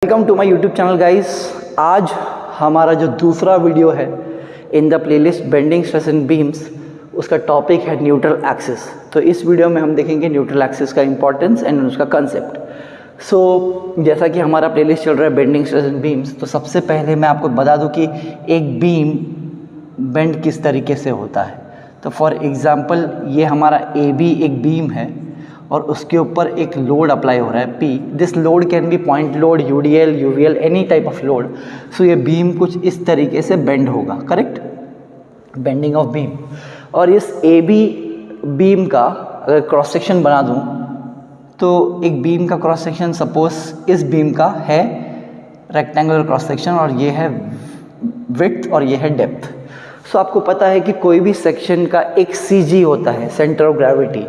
Welcome to my YouTube channel guys. आज हमारा जो दूसरा वीडियो है in the playlist bending stress and beams, उसका टॉपिक है न्यूट्रल एक्सिस। तो इस वीडियो में हम देखेंगे न्यूट्रल एक्सिस का इंपॉर्टेंस एंड उसका कंसेप्ट। जैसा कि हमारा प्लेलिस्ट चल रहा है बेंडिंग स्ट्रेस एंड बीम्स, तो सबसे पहले मैं आपको बता दूं कि एक बीम बेंड किस तरीके से होता है। तो फॉर एग्जांपल ये हमारा ए बी एक बीम है और उसके ऊपर एक लोड अप्लाई हो रहा है P। This load can be point load, UDL, UVL, any type of load. So ये बीम कुछ इस तरीके से बेंड होगा, करेक्ट, बेंडिंग ऑफ बीम। और इस AB बीम का अगर क्रॉस सेक्शन बना दूं तो एक बीम का क्रॉस सेक्शन, सपोज इस बीम का है रेक्टेंगुलर क्रॉस सेक्शन और ये है विड्थ और ये है डेप्थ। सो आपको पता है कि कोई भी सेक्शन का एक CG होता है, सेंटर ऑफ ग्रेविटी।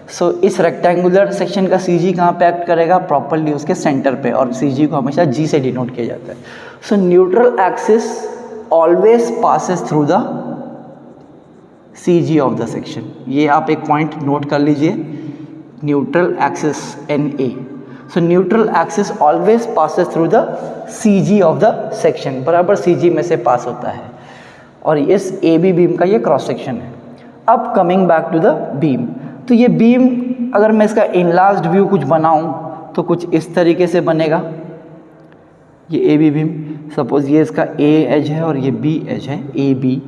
सो इस रेक्टेंगुलर सेक्शन का CG कहाँ पे एक्ट करेगा? प्रॉपरली उसके सेंटर पे, और CG को हमेशा G से डिनोट किया जाता है। So neutral axis always passes through the CG of the section. ये आप एक पॉइंट नोट कर लीजिए, neutral axis NA। So neutral axis always passes through the CG of the section, बराबर CG में से पास होता है। और इस AB बीम का ये क्रॉस सेक्शन है। अब coming back to the beam, तो ये बीम अगर मैं इसका इनलार्ज्ड व्यू कुछ बनाऊं तो कुछ इस तरीके से बनेगा। ये AB बीम, सपोज ये इसका A एज है और ये B एज है, AB।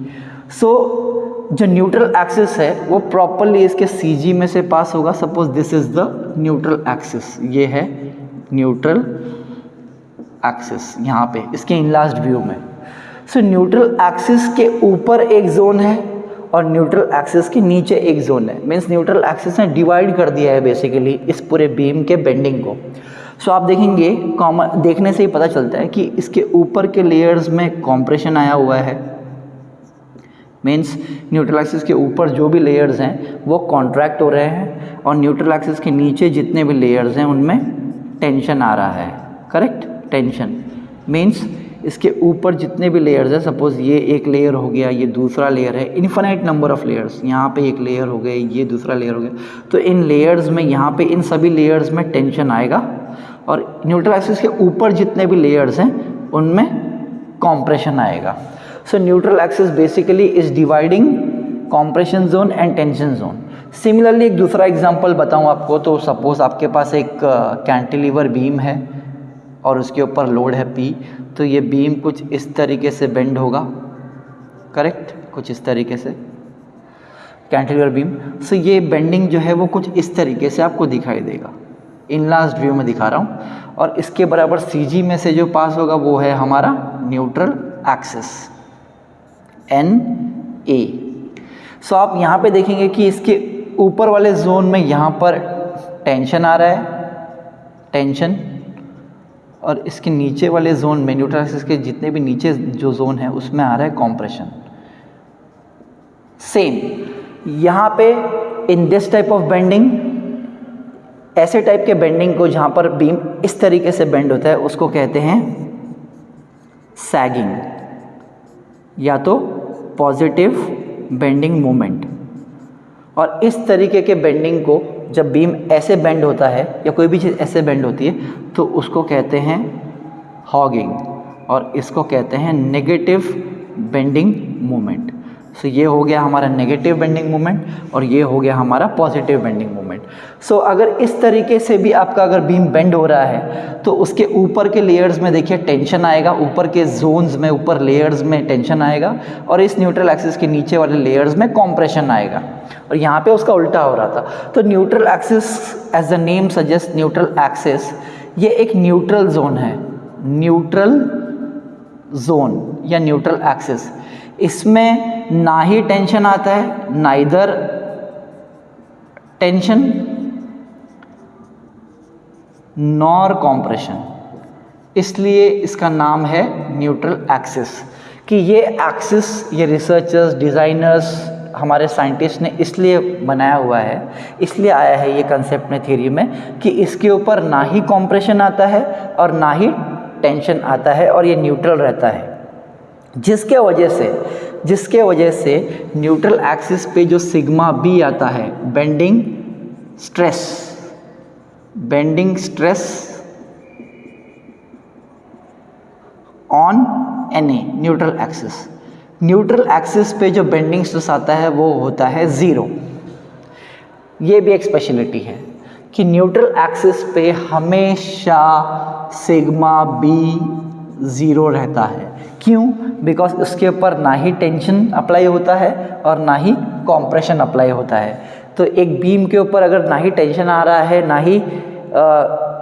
सो जो न्यूट्रल एक्सिस है वो प्रॉपरली इसके CG में से पास होगा। Suppose this is the neutral axis, ये है न्यूट्रल एक्सिस यहाँ पे इसके इनलार्ज्ड व्यू में। सो न्यूट्रल एक्सिस के ऊपर एक जोन है और न्यूट्रल एक्सिस के नीचे एक जोन है। मीन्स न्यूट्रल एक्सिस ने डिवाइड कर दिया है बेसिकली इस पूरे बीम के बेंडिंग को। सो आप देखेंगे, कॉमन देखने से ही पता चलता है कि इसके ऊपर के लेयर्स में कॉम्प्रेशन आया हुआ है। मीन्स न्यूट्रल एक्सिस के ऊपर जो भी लेयर्स हैं वो कॉन्ट्रैक्ट हो रहे हैं और न्यूट्रल एक्सिस के नीचे जितने भी लेयर्स हैं उनमें टेंशन आ रहा है, करेक्ट, टेंशन। मीन्स इसके ऊपर जितने भी लेयर्स हैं, सपोज ये एक लेयर हो गया, ये दूसरा लेयर है, इन्फिनाइट नंबर ऑफ लेयर्स, यहाँ पे एक लेयर हो गए, ये दूसरा लेयर हो गया। तो इन लेयर्स में, यहाँ पे इन सभी लेयर्स में टेंशन आएगा और न्यूट्रल एक्सिस के ऊपर जितने भी लेयर्स हैं उनमें कॉम्प्रेशन आएगा। So neutral axis basically is dividing compression zone and tension zone. Similarly एक दूसरा एग्जाम्पल बताऊँ आपको, तो सपोज आपके पास एक कैंटिलीवर बीम है और उसके ऊपर लोड है P। तो ये बीम कुछ इस तरीके से बेंड होगा, करेक्ट, कुछ इस तरीके से कैंटिलीवर बीम। सो ये बेंडिंग जो है वो कुछ इस तरीके से आपको दिखाई देगा, इनलार्ज्ड व्यू में दिखा रहा हूँ। और इसके बराबर CG में से जो पास होगा वो है हमारा न्यूट्रल एक्सिस NA। सो आप यहाँ पे देखेंगे कि इसके ऊपर वाले जोन में यहाँ पर टेंशन आ रहा है, टेंशन, और इसके नीचे वाले जोन में, न्यूट्रल एक्सिस के जितने भी नीचे जो जोन है उसमें आ रहा है कॉम्प्रेशन। सेम यहाँ पे in this type of bending, ऐसे टाइप के बेंडिंग को जहाँ पर बीम इस तरीके से बेंड होता है उसको कहते हैं सैगिंग, या तो पॉजिटिव बेंडिंग मोमेंट। और इस तरीके के बेंडिंग को जब बीम ऐसे बेंड होता है या कोई भी चीज़ ऐसे बेंड होती है तो उसको कहते हैं हॉगिंग, और इसको कहते हैं नेगेटिव बेंडिंग मोमेंट। सो ये हो गया हमारा नेगेटिव बेंडिंग मोमेंट और ये हो गया हमारा पॉजिटिव बेंडिंग मोमेंट। सो अगर इस तरीके से भी आपका अगर बीम बेंड हो रहा है तो उसके ऊपर के लेयर्स में देखिए टेंशन आएगा, ऊपर के जोन्स में, ऊपर लेयर्स में टेंशन आएगा और इस न्यूट्रल एक्सिस के नीचे वाले लेयर्स में कॉम्प्रेशन आएगा। और यहाँ पे उसका उल्टा हो रहा था। तो neutral axis, as the name suggest, neutral axis ये एक न्यूट्रल जोन है, न्यूट्रल जोन या न्यूट्रल एक्सिस। इसमें ना ही टेंशन आता है, नाइदर टेंशन नॉर कॉम्प्रेशन, इसलिए इसका नाम है न्यूट्रल एक्सिस। कि ये एक्सिस, ये रिसर्चर्स, डिज़ाइनर्स, हमारे साइंटिस्ट ने इसलिए बनाया हुआ है, इसलिए आया है ये कंसेप्ट में, थ्योरी में, कि इसके ऊपर ना ही कॉम्प्रेशन आता है और ना ही टेंशन आता है और ये न्यूट्रल रहता है। जिसके वजह से न्यूट्रल एक्सिस पे जो सिग्मा B आता है, bending stress on NA neutral axis. Neutral axis पे जो बेंडिंग स्ट्रेस आता है वो होता है 0। ये भी एक स्पेशलिटी है कि न्यूट्रल एक्सिस पे हमेशा सिग्मा बी 0 रहता है। क्यों? बिकॉज उसके ऊपर ना ही टेंशन अप्लाई होता है और ना ही कॉम्प्रेशन अप्लाई होता है। तो एक बीम के ऊपर अगर ना ही टेंशन आ रहा है ना ही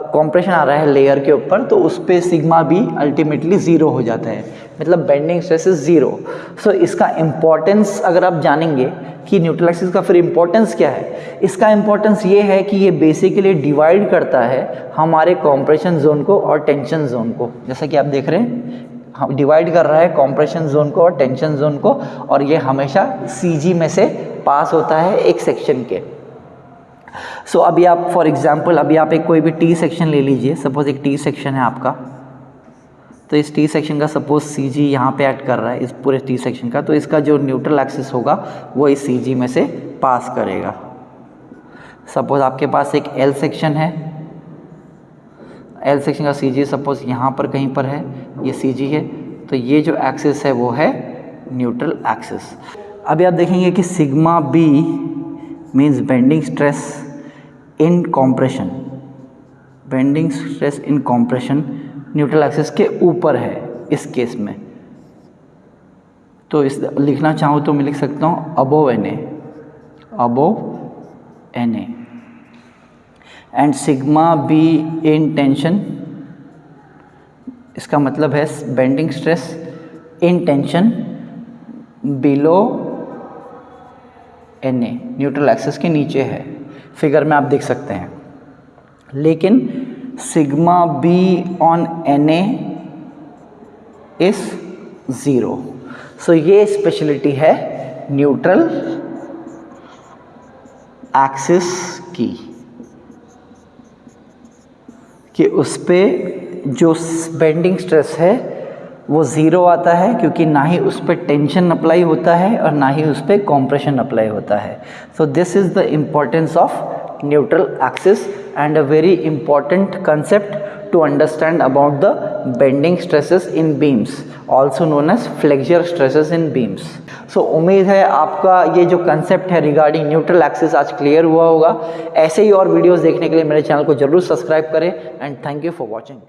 कॉम्प्रेशन आ रहा है लेयर के ऊपर, तो उस पर सिग्मा बी अल्टीमेटली 0 हो जाता है, मतलब बेंडिंग स्ट्रेस इज 0। सो इसका इम्पोर्टेंस अगर आप जानेंगे कि न्यूट्रल एक्सिस का फिर इम्पोर्टेंस क्या है, इसका इम्पोर्टेंस ये है कि ये बेसिकली डिवाइड करता है हमारे कॉम्प्रेशन जोन को और टेंशन जोन को। जैसा कि आप देख रहे हैं, डिवाइड कर रहा है कॉम्प्रेशन जोन को और टेंशन जोन को, और ये हमेशा CG में से पास होता है एक सेक्शन के। सो अभी आप फॉर एग्जांपल अभी आप एक कोई भी T सेक्शन ले लीजिए। सपोज एक T सेक्शन है आपका, तो इस T सेक्शन का सपोज CG यहाँ पे ऐड कर रहा है इस पूरे T सेक्शन का, तो इसका जो न्यूट्रल एक्सिस होगा वो इस CG में से पास करेगा। सपोज आपके पास एक L सेक्शन है, L सेक्शन का CG सपोज यहाँ पर कहीं पर है, ये CG है, तो ये जो एक्सिस है वो है न्यूट्रल एक्सिस। अभी आप देखेंगे कि sigma B means bending stress in compression. Bending stress in compression neutral axis के ऊपर है इस केस में। तो इस लिखना चाहूँ तो मैं लिख सकता हूँ above NA, above NA। And sigma B in tension, इसका मतलब है bending stress in tension below NA, neutral axis के नीचे है। फिगर में आप देख सकते हैं। लेकिन sigma B on NA is 0। सो ये स्पेशलिटी है न्यूट्रल एक्सिस की, कि उस पे जो बेंडिंग स्ट्रेस है वो 0 आता है, क्योंकि ना ही उस पर टेंशन अप्लाई होता है और ना ही उस पर कॉम्प्रेशन अप्लाई होता है। So this is the importance of neutral axis and a very important concept to understand about the bending stresses in beams, also known as flexure stresses in beams. So उम्मीद है आपका ये जो concept है regarding neutral axis आज clear हुआ होगा। ऐसे ही और वीडियोज़ देखने के लिए मेरे चैनल को जरूर सब्सक्राइब करें and thank you for watching.